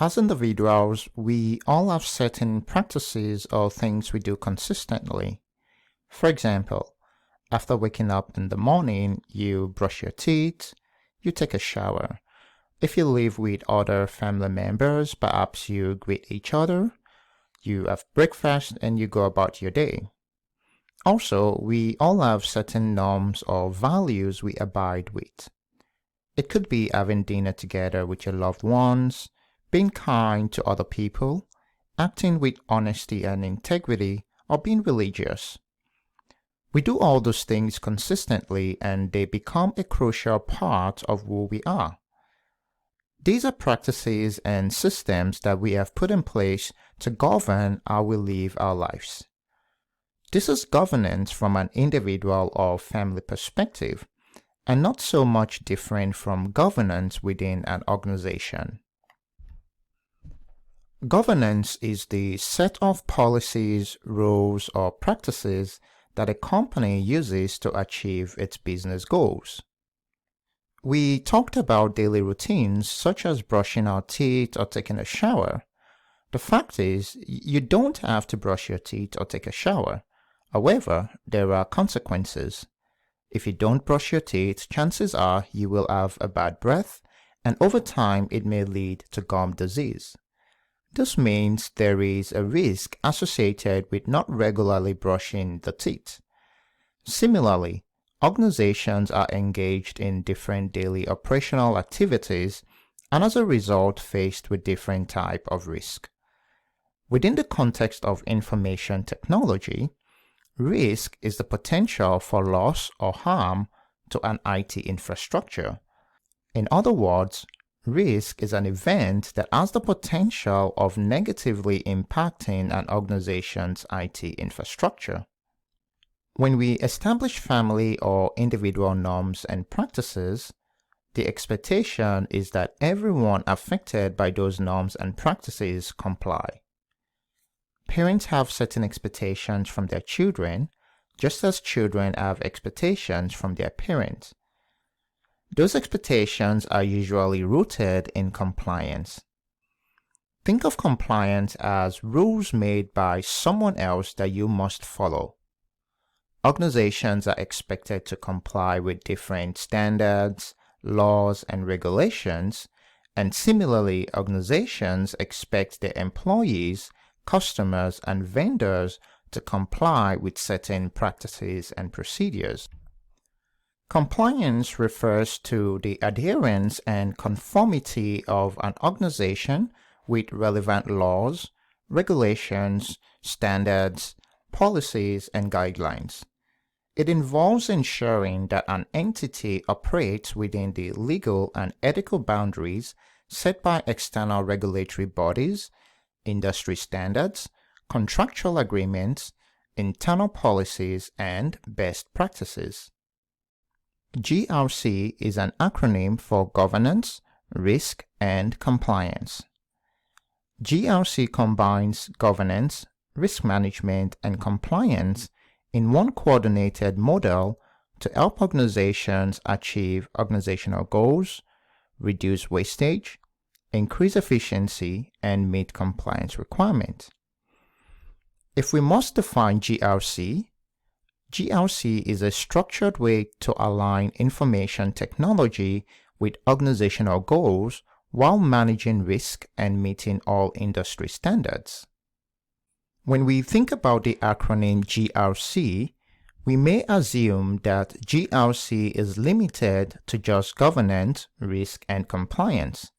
As individuals, we all have certain practices or things we do consistently. For example, after waking up in the morning, you brush your teeth, you take a shower. If you live with other family members, perhaps you greet each other, you have breakfast, and you go about your day. Also, we all have certain norms or values we abide with. It could be having dinner together with your loved ones, being kind to other people, acting with honesty and integrity, or being religious. We do all those things consistently and they become a crucial part of who we are. These are practices and systems that we have put in place to govern how we live our lives. This is governance from an individual or family perspective, and not so much different from governance within an organization. Governance is the set of policies, rules, or practices that a company uses to achieve its business goals. We talked about daily routines such as brushing our teeth or taking a shower. The fact is, you don't have to brush your teeth or take a shower. However, there are consequences. If you don't brush your teeth, chances are you will have a bad breath, and over time it may lead to gum disease. This means there is a risk associated with not regularly brushing the teeth. Similarly, organizations are engaged in different daily operational activities and as a result faced with different type of risk. Within the context of information technology, risk is the potential for loss or harm to an IT infrastructure. In other words, risk is an event that has the potential of negatively impacting an organization's IT infrastructure. When we establish family or individual norms and practices, the expectation is that everyone affected by those norms and practices comply. Parents have certain expectations from their children, just as children have expectations from their parents. Those expectations are usually rooted in compliance. Think of compliance as rules made by someone else that you must follow. Organizations are expected to comply with different standards, laws, and regulations, and similarly, organizations expect their employees, customers, and vendors to comply with certain practices and procedures. Compliance refers to the adherence and conformity of an organization with relevant laws, regulations, standards, policies, and guidelines. It involves ensuring that an entity operates within the legal and ethical boundaries set by external regulatory bodies, industry standards, contractual agreements, internal policies, and best practices. GRC is an acronym for Governance, Risk, and Compliance. GRC combines governance, risk management, and compliance in one coordinated model to help organizations achieve organizational goals, reduce wastage, increase efficiency, and meet compliance requirements. If we must define GRC, GRC is a structured way to align information technology with organizational goals while managing risk and meeting all industry standards. When we think about the acronym GRC, we may assume that GRC is limited to just governance, risk, and compliance.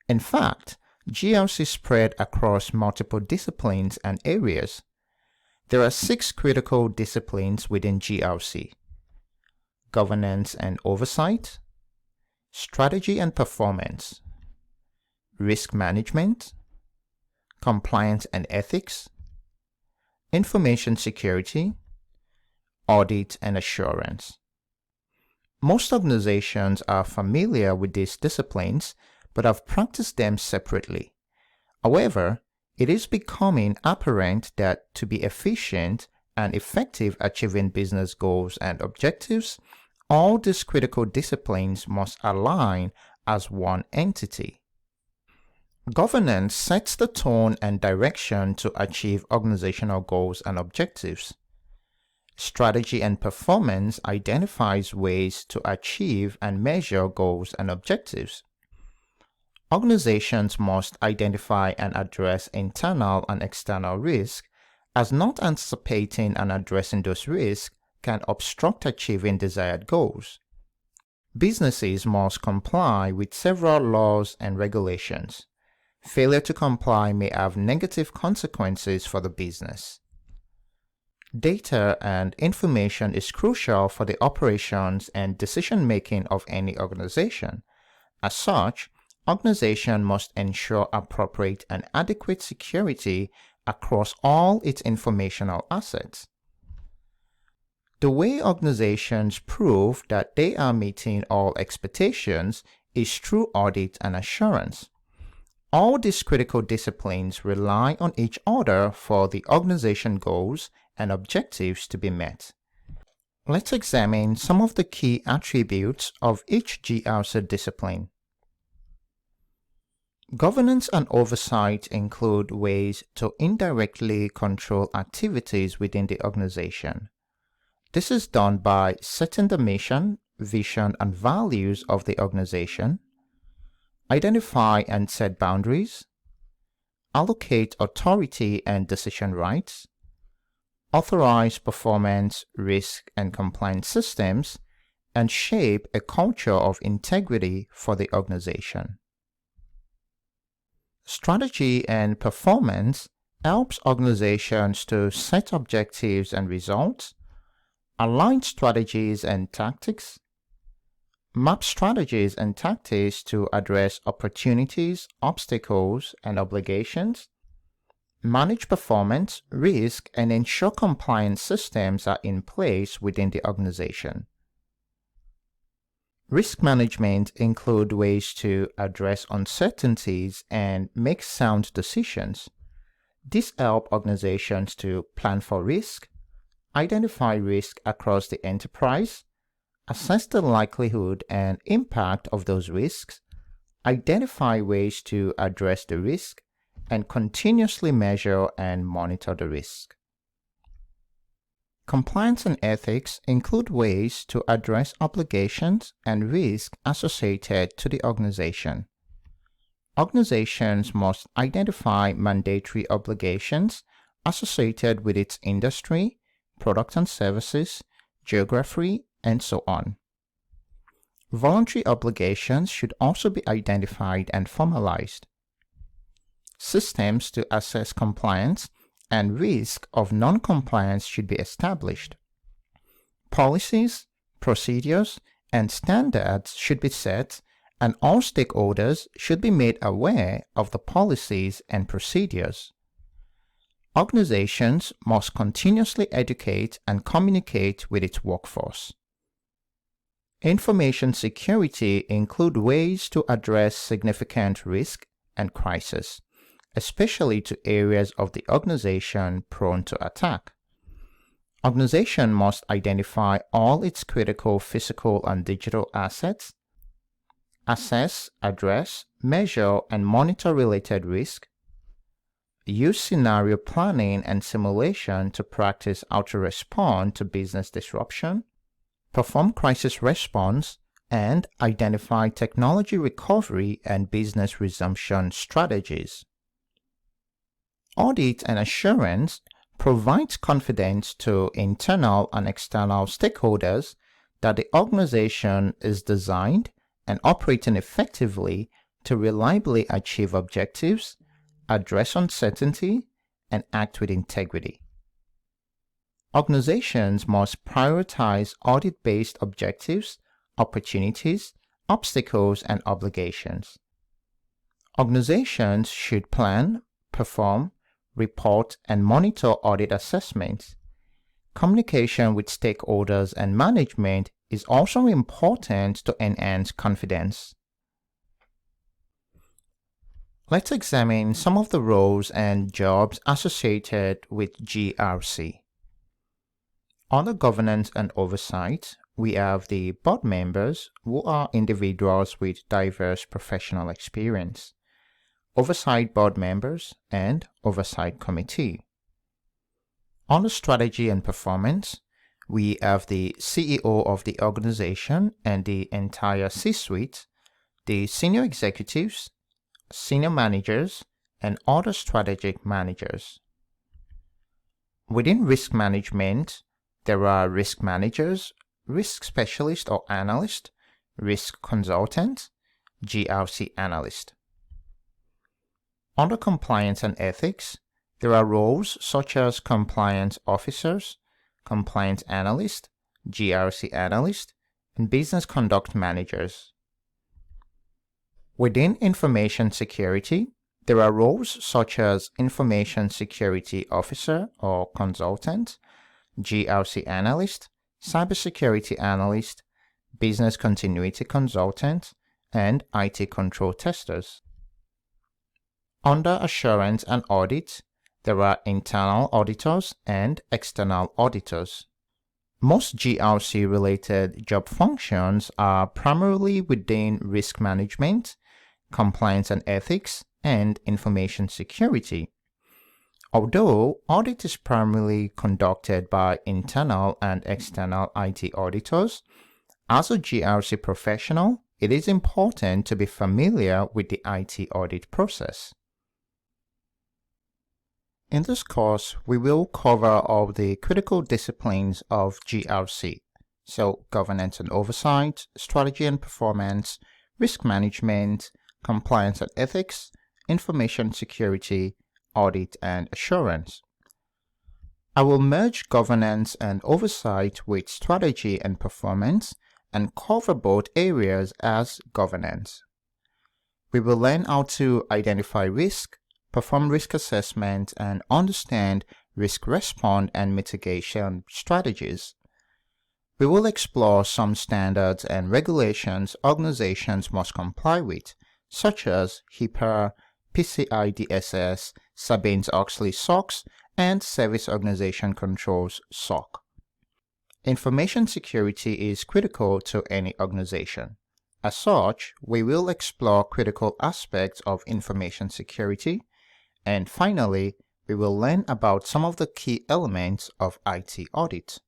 In fact, GRC spread across multiple disciplines and areas. There are 6 critical disciplines within GRC: governance and oversight, strategy and performance, risk management, compliance and ethics, information security, audit and assurance. Most organizations are familiar with these disciplines but have practiced them separately. However, it is becoming apparent that to be efficient and effective achieving business goals and objectives, all these critical disciplines must align as one entity. Governance sets the tone and direction to achieve organizational goals and objectives. Strategy and performance identifies ways to achieve and measure goals and objectives. Organizations must identify and address internal and external risk, as not anticipating and addressing those risks can obstruct achieving desired goals. Businesses must comply with several laws and regulations. Failure to comply may have negative consequences for the business. Data and information is crucial for the operations and decision-making of any organization. As such, organization must ensure appropriate and adequate security across all its informational assets. The way organizations prove that they are meeting all expectations is through audit and assurance. All these critical disciplines rely on each other for the organization goals and objectives to be met. Let's examine some of the key attributes of each GRC discipline. Governance and oversight include ways to indirectly control activities within the organization. This is done by setting the mission, vision, and values of the organization, identify and set boundaries, allocate authority and decision rights, authorize performance, risk, and compliance systems, and shape a culture of integrity for the organization. Strategy and performance helps organizations to set objectives and results, align strategies and tactics, map strategies and tactics to address opportunities, obstacles, and obligations, manage performance, risk, and ensure compliance systems are in place within the organization. Risk management includes ways to address uncertainties and make sound decisions. These help organizations to plan for risk, identify risk across the enterprise, assess the likelihood and impact of those risks, identify ways to address the risk, and continuously measure and monitor the risk. Compliance and ethics include ways to address obligations and risk associated to the organization. Organizations must identify mandatory obligations associated with its industry, products and services, geography, and so on. Voluntary obligations should also be identified and formalized. Systems to assess compliance and risk of non-compliance should be established. Policies, procedures, and standards should be set, and all stakeholders should be made aware of the policies and procedures. Organizations must continuously educate and communicate with its workforce. Information security includes ways to address significant risk and crisis, especially to areas of the organization prone to attack. Organization must identify all its critical physical and digital assets, assess, address, measure, and monitor related risk, use scenario planning and simulation to practice how to respond to business disruption, perform crisis response, and identify technology recovery and business resumption strategies. Audit and assurance provides confidence to internal and external stakeholders that the organization is designed and operating effectively to reliably achieve objectives, address uncertainty, and act with integrity. Organizations must prioritize audit-based objectives, opportunities, obstacles, and obligations. Organizations should plan, perform, report, and monitor audit assessments. Communication with stakeholders and management is also important to enhance confidence. Let's examine some of the roles and jobs associated with GRC. Under governance and oversight, we have the board members, who are individuals with diverse professional experience. Oversight Board members, and Oversight Committee. Under Strategy and Performance, we have the CEO of the organization and the entire C-suite, the senior executives, senior managers, and other strategic managers. Within risk management, there are risk managers, risk specialist or analyst, risk consultant, GRC analyst. Under compliance and ethics, there are roles such as compliance officers, compliance analyst, GRC analyst, and business conduct managers. Within information security, there are roles such as information security officer or consultant, GRC analyst, cybersecurity analyst, business continuity consultant, and IT control testers. Under assurance and audit, there are internal auditors and external auditors. Most GRC-related job functions are primarily within risk management, compliance and ethics, and information security. Although audit is primarily conducted by internal and external IT auditors, as a GRC professional, it is important to be familiar with the IT audit process. In this course, we will cover all the critical disciplines of GRC, so governance and oversight, strategy and performance, risk management, compliance and ethics, information security, audit and assurance. I will merge governance and oversight with strategy and performance and cover both areas as governance. We will learn how to identify risk, perform risk assessment, and understand risk response and mitigation strategies. We will explore some standards and regulations organizations must comply with, such as HIPAA, PCI DSS, Sarbanes-Oxley SOX, and Service Organization Controls SOC. Information security is critical to any organization. As such, we will explore critical aspects of information security, and finally, we will learn about some of the key elements of IT audit.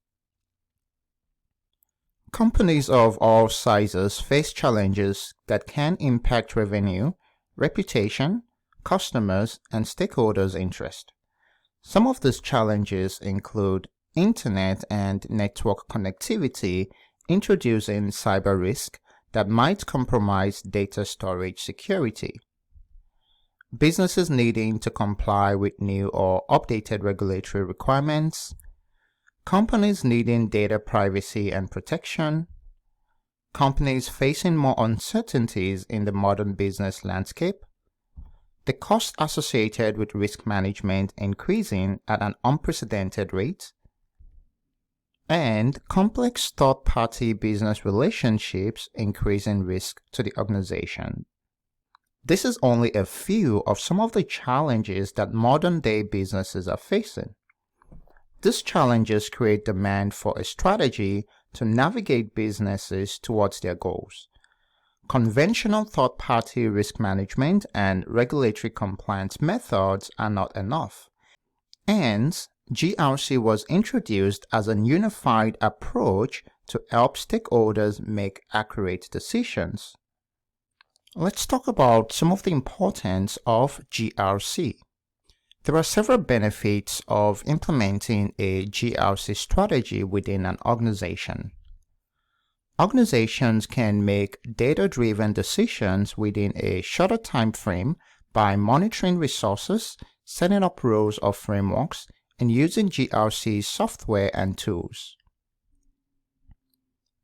Companies of all sizes face challenges that can impact revenue, reputation, customers, and stakeholders' interest. Some of these challenges include internet and network connectivity introducing cyber risk that might compromise data storage security, businesses needing to comply with new or updated regulatory requirements, companies needing data privacy and protection, companies facing more uncertainties in the modern business landscape, the cost associated with risk management increasing at an unprecedented rate, and complex third-party business relationships increasing risk to the organization. This is only a few of some of the challenges that modern-day businesses are facing. These challenges create demand for a strategy to navigate businesses towards their goals. Conventional third-party risk management and regulatory compliance methods are not enough. Hence, GRC was introduced as a unified approach to help stakeholders make accurate decisions. Let's talk about some of the importance of GRC. There are several benefits of implementing a GRC strategy within an organization. Organizations can make data-driven decisions within a shorter time frame by monitoring resources, setting up roles or frameworks, and using GRC software and tools.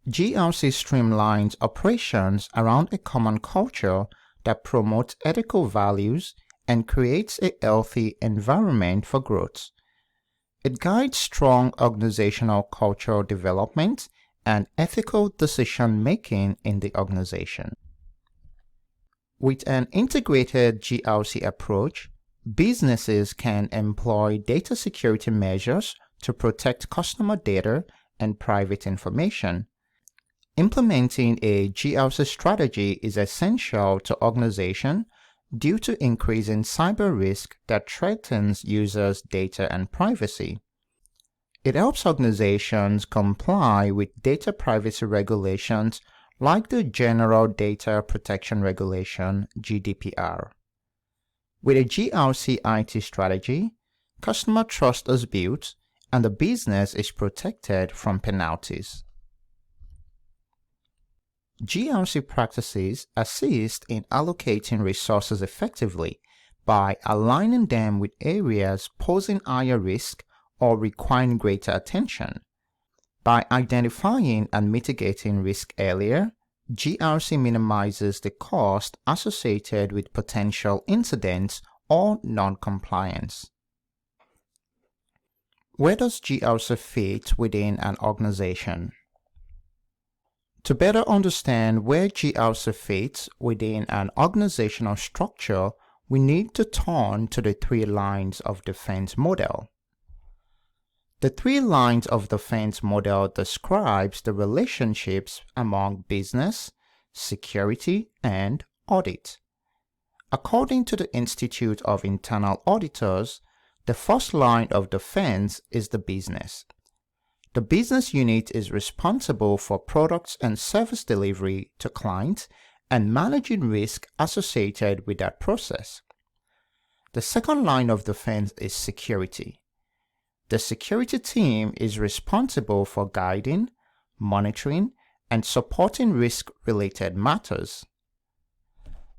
GRC streamlines operations around a common culture that promotes ethical values and creates a healthy environment for growth. It guides strong organizational cultural development and ethical decision-making in the organization. With an integrated GRC approach, businesses can employ data security measures to protect customer data and private information. Implementing a GRC strategy is essential to organizations due to increasing cyber risk that threatens users' data and privacy. It helps organizations comply with data privacy regulations like the General Data Protection Regulation (GDPR). With a GRC IT strategy, customer trust is built and the business is protected from penalties. GRC practices assist in allocating resources effectively by aligning them with areas posing higher risk or requiring greater attention. By identifying and mitigating risk earlier, GRC minimizes the cost associated with potential incidents or non-compliance. Where does GRC fit within an organization? To better understand where GRC fits within an organizational structure, we need to turn to the 3 lines of defense model. The 3 lines of defense model describes the relationships among business, security, and audit. According to the Institute of Internal Auditors, the first line of defense is the business. The business unit is responsible for products and service delivery to clients and managing risk associated with that process. The second line of defense is security. The security team is responsible for guiding, monitoring, and supporting risk-related matters.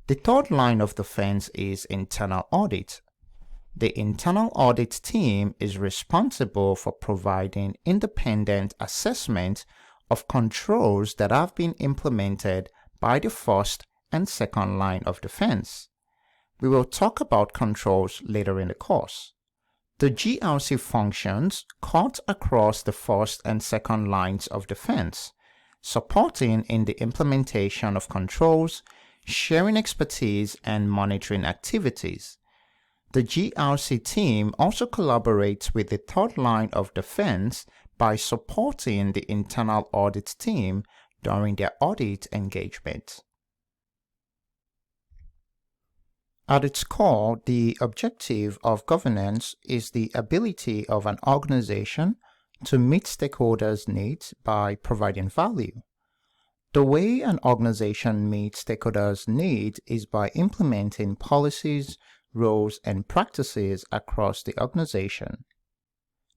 The third line of defense is internal audit. The internal audit team is responsible for providing independent assessment of controls that have been implemented by the first and second line of defense. We will talk about controls later in the course. The GRC functions cut across the first and second lines of defense, supporting in the implementation of controls, sharing expertise, and monitoring activities. The GRC team also collaborates with the third line of defense by supporting the internal audit team during their audit engagement. At its core, the objective of governance is the ability of an organization to meet stakeholders' needs by providing value. The way an organization meets stakeholders' needs is by implementing policies, roles, and practices across the organization.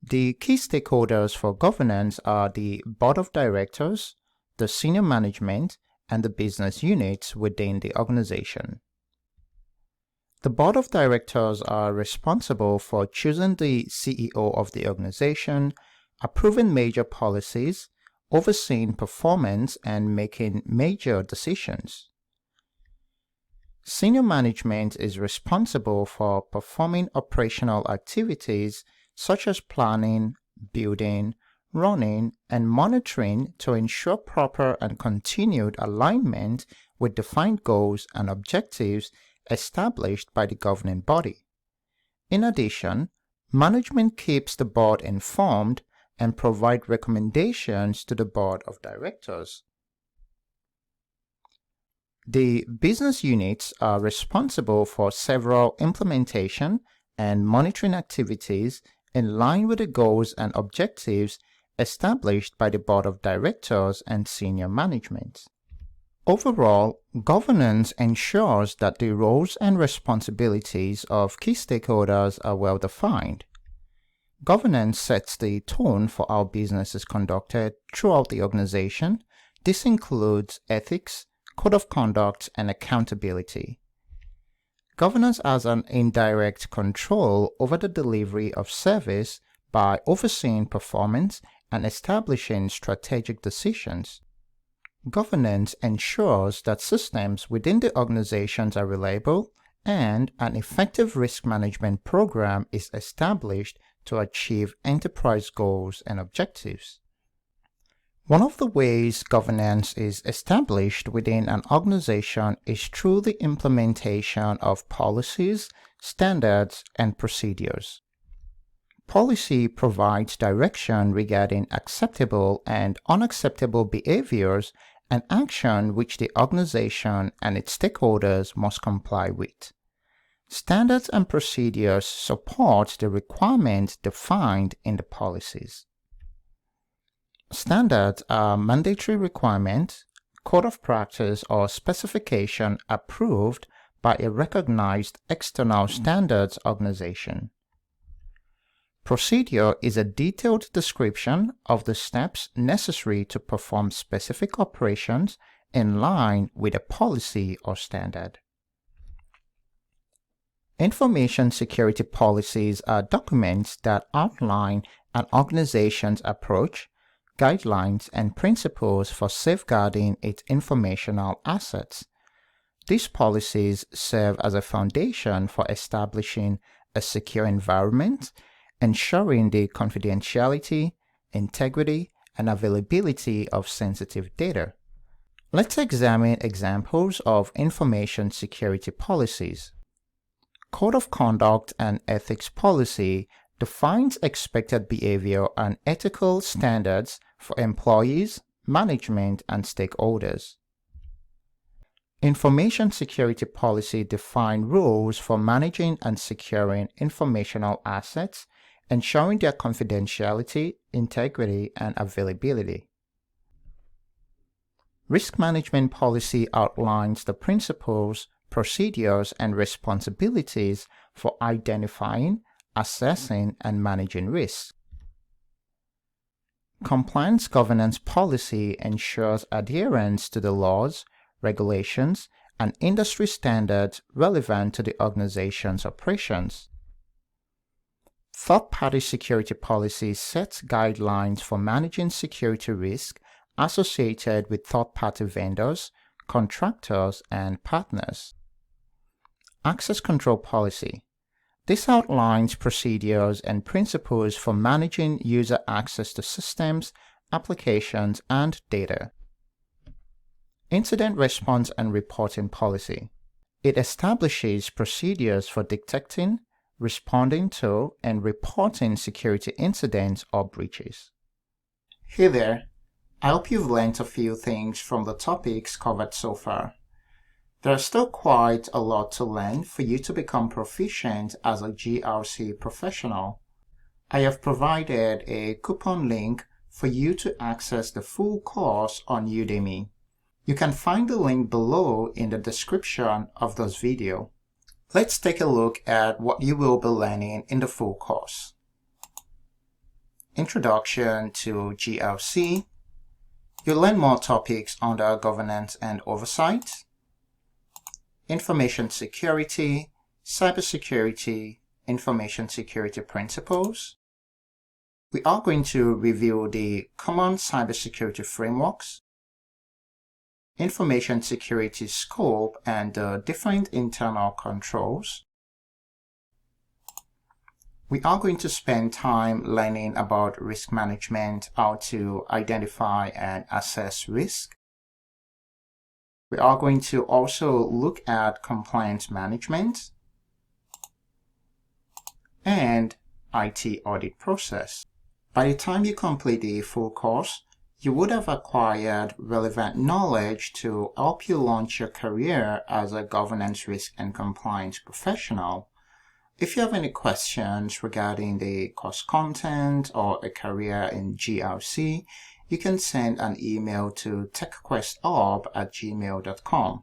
The key stakeholders for governance are the board of directors, the senior management, and the business units within the organization. The board of directors are responsible for choosing the CEO of the organization, approving major policies, overseeing performance, and making major decisions. Senior management is responsible for performing operational activities such as planning, building, running, and monitoring to ensure proper and continued alignment with defined goals and objectives established by the governing body. In addition, management keeps the board informed and provides recommendations to the board of directors. The business units are responsible for several implementation and monitoring activities in line with the goals and objectives established by the board of directors and senior management. Overall, governance ensures that the roles and responsibilities of key stakeholders are well defined. Governance sets the tone for how business is conducted throughout the organization. This includes ethics, code of conduct, and accountability. Governance has an indirect control over the delivery of service by overseeing performance and establishing strategic decisions. Governance ensures that systems within the organizations are reliable and an effective risk management program is established to achieve enterprise goals and objectives. One of the ways governance is established within an organization is through the implementation of policies, standards, and procedures. Policy provides direction regarding acceptable and unacceptable behaviors and action which the organization and its stakeholders must comply with. Standards and procedures support the requirements defined in the policies. Standards are mandatory requirements, code of practice or specification approved by a recognized external standards organization. Procedure is a detailed description of the steps necessary to perform specific operations in line with a policy or standard. Information security policies are documents that outline an organization's approach, guidelines, and principles for safeguarding its informational assets. These policies serve as a foundation for establishing a secure environment, ensuring the confidentiality, integrity, and availability of sensitive data. Let's examine examples of information security policies. Code of Conduct and Ethics Policy defines expected behavior and ethical standards for employees, management, and stakeholders. Information Security Policy defines rules for managing and securing informational assets, ensuring their confidentiality, integrity, and availability. Risk Management Policy outlines the principles, procedures, and responsibilities for identifying, assessing, and managing risks. Compliance Governance Policy ensures adherence to the laws, regulations, and industry standards relevant to the organization's operations. Third-party security policy sets guidelines for managing security risk associated with third-party vendors, contractors, and partners. Access Control Policy. This outlines procedures and principles for managing user access to systems, applications, and data. Incident Response and Reporting Policy. It establishes procedures for detecting, responding to, and reporting security incidents or breaches. Hey there, I hope you've learned a few things from the topics covered so far. There are still quite a lot to learn for you to become proficient as a GRC professional. I have provided a coupon link for you to access the full course on Udemy. You can find the link below in the description of this video. Let's take a look at what you will be learning in the full course. Introduction to GRC. You'll learn more topics under governance and oversight, information security, cybersecurity, information security principles. We are going to review the common cybersecurity frameworks, information security scope and the different internal controls. We are going to spend time learning about risk management, how to identify and assess risk. We are going to also look at compliance management and IT audit process. By the time you complete the full course, you would have acquired relevant knowledge to help you launch your career as a governance, risk, and compliance professional. If you have any questions regarding the course content or a career in GRC, you can send an email to techquesthub@gmail.com.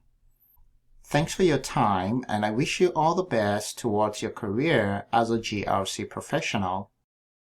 Thanks for your time, and I wish you all the best towards your career as a GRC professional.